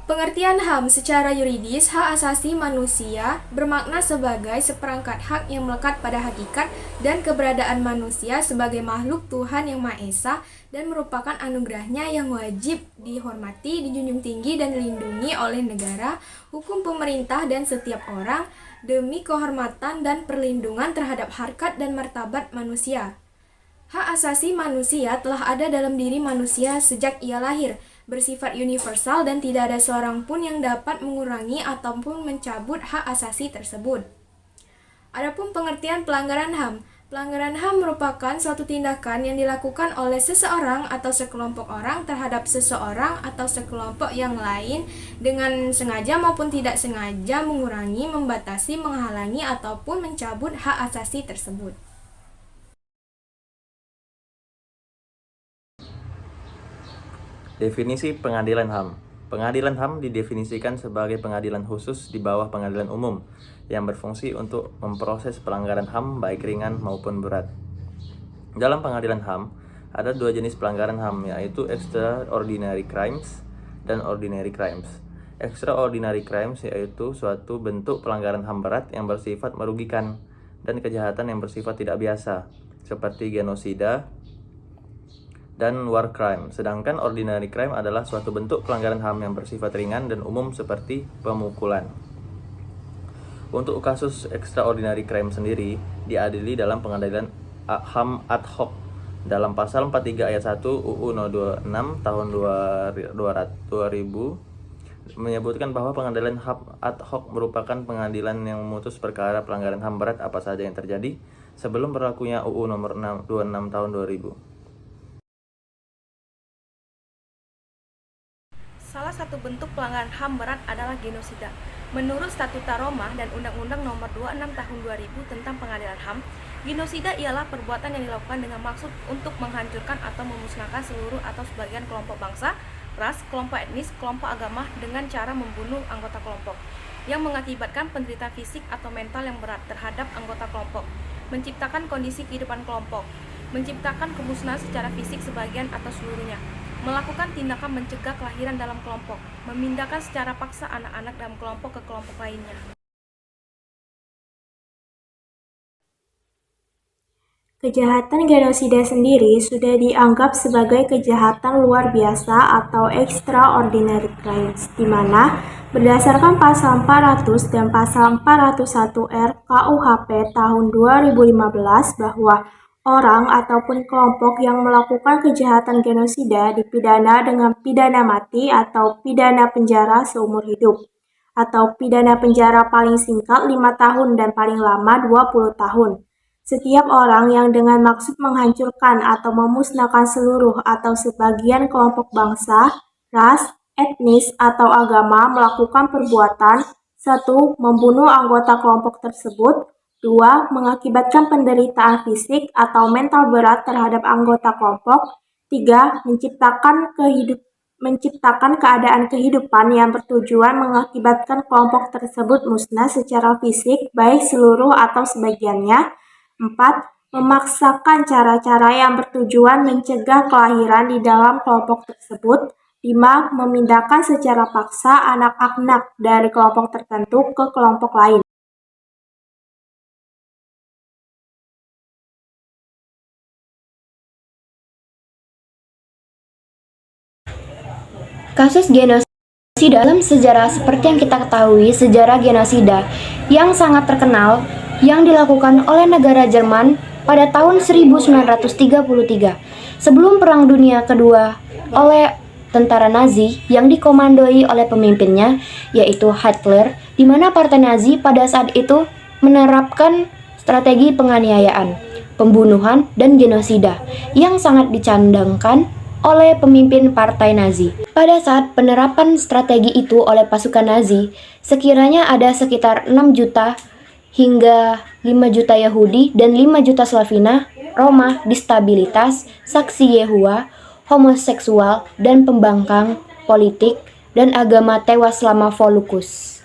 Pengertian HAM secara yuridis, hak asasi manusia bermakna sebagai seperangkat hak yang melekat pada hakikat dan keberadaan manusia sebagai makhluk Tuhan Yang Maha Esa dan merupakan anugerahnya yang wajib dihormati, dijunjung tinggi dan dilindungi oleh negara, hukum pemerintah dan setiap orang demi kehormatan dan perlindungan terhadap harkat dan martabat manusia. Hak asasi manusia telah ada dalam diri manusia sejak ia lahir, bersifat universal dan tidak ada seorang pun yang dapat mengurangi ataupun mencabut hak asasi tersebut. Adapun pengertian pelanggaran HAM. Pelanggaran HAM merupakan suatu tindakan yang dilakukan oleh seseorang atau sekelompok orang terhadap seseorang atau sekelompok yang lain dengan sengaja maupun tidak sengaja mengurangi, membatasi, menghalangi ataupun mencabut hak asasi tersebut. Definisi pengadilan HAM. Pengadilan HAM didefinisikan sebagai pengadilan khusus di bawah pengadilan umum yang berfungsi untuk memproses pelanggaran HAM baik ringan maupun berat. Dalam pengadilan HAM, ada dua jenis pelanggaran HAM, yaitu extraordinary crimes dan ordinary crimes. Extraordinary crimes yaitu suatu bentuk pelanggaran HAM berat yang bersifat merugikan dan kejahatan yang bersifat tidak biasa, seperti genosida dan war crime. Sedangkan ordinary crime adalah suatu bentuk pelanggaran HAM yang bersifat ringan dan umum seperti pemukulan. Untuk kasus extraordinary crime sendiri diadili dalam pengadilan HAM ad hoc dalam pasal 43 ayat 1 UU No 26 tahun 2000 menyebutkan bahwa pengadilan HAM ad hoc merupakan pengadilan yang memutus perkara pelanggaran HAM berat apa saja yang terjadi sebelum berlakunya UU nomor 26 tahun 2000. Salah satu bentuk pelanggaran HAM berat adalah genosida. Menurut Statuta Roma dan Undang-Undang Nomor 26 Tahun 2000 tentang Pengadilan HAM, genosida ialah perbuatan yang dilakukan dengan maksud untuk menghancurkan atau memusnahkan seluruh atau sebagian kelompok bangsa, ras, kelompok etnis, kelompok agama dengan cara membunuh anggota kelompok, yang mengakibatkan penderitaan fisik atau mental yang berat terhadap anggota kelompok, menciptakan kondisi kehidupan kelompok, menciptakan kemusnahan secara fisik sebagian atau seluruhnya, melakukan tindakan mencegah kelahiran dalam kelompok, memindahkan secara paksa anak-anak dalam kelompok ke kelompok lainnya. Kejahatan genosida sendiri sudah dianggap sebagai kejahatan luar biasa atau extraordinary crimes, di mana berdasarkan pasal 400 dan pasal 401R KUHP tahun 2015 bahwa orang ataupun kelompok yang melakukan kejahatan genosida dipidana dengan pidana mati atau pidana penjara seumur hidup, atau pidana penjara paling singkat 5 tahun dan paling lama 20 tahun. Setiap orang yang dengan maksud menghancurkan atau memusnahkan seluruh atau sebagian kelompok bangsa, ras, etnis, atau agama melakukan perbuatan 1. Membunuh anggota kelompok tersebut, 2. Mengakibatkan penderitaan fisik atau mental berat terhadap anggota kelompok, 3. Menciptakan keadaan kehidupan yang bertujuan mengakibatkan kelompok tersebut musnah secara fisik, baik seluruh atau sebagiannya, 4. Memaksakan cara-cara yang bertujuan mencegah kelahiran di dalam kelompok tersebut, 5. Memindahkan secara paksa anak-anak dari kelompok tertentu ke kelompok lain. Kasus genosida dalam sejarah seperti yang kita ketahui, sejarah genosida yang sangat terkenal yang dilakukan oleh negara Jerman pada tahun 1933 sebelum Perang Dunia Kedua oleh tentara Nazi yang dikomandoi oleh pemimpinnya yaitu Hitler, di mana partai Nazi pada saat itu menerapkan strategi penganiayaan, pembunuhan, dan genosida yang sangat dicandangkan oleh pemimpin partai Nazi. Pada saat penerapan strategi itu oleh pasukan Nazi, sekiranya ada sekitar 6 juta hingga 5 juta Yahudi dan 5 juta Slavina, Roma, distabilitas, saksi Yehova, homoseksual, dan pembangkang politik dan agama tewas selama Holocaust.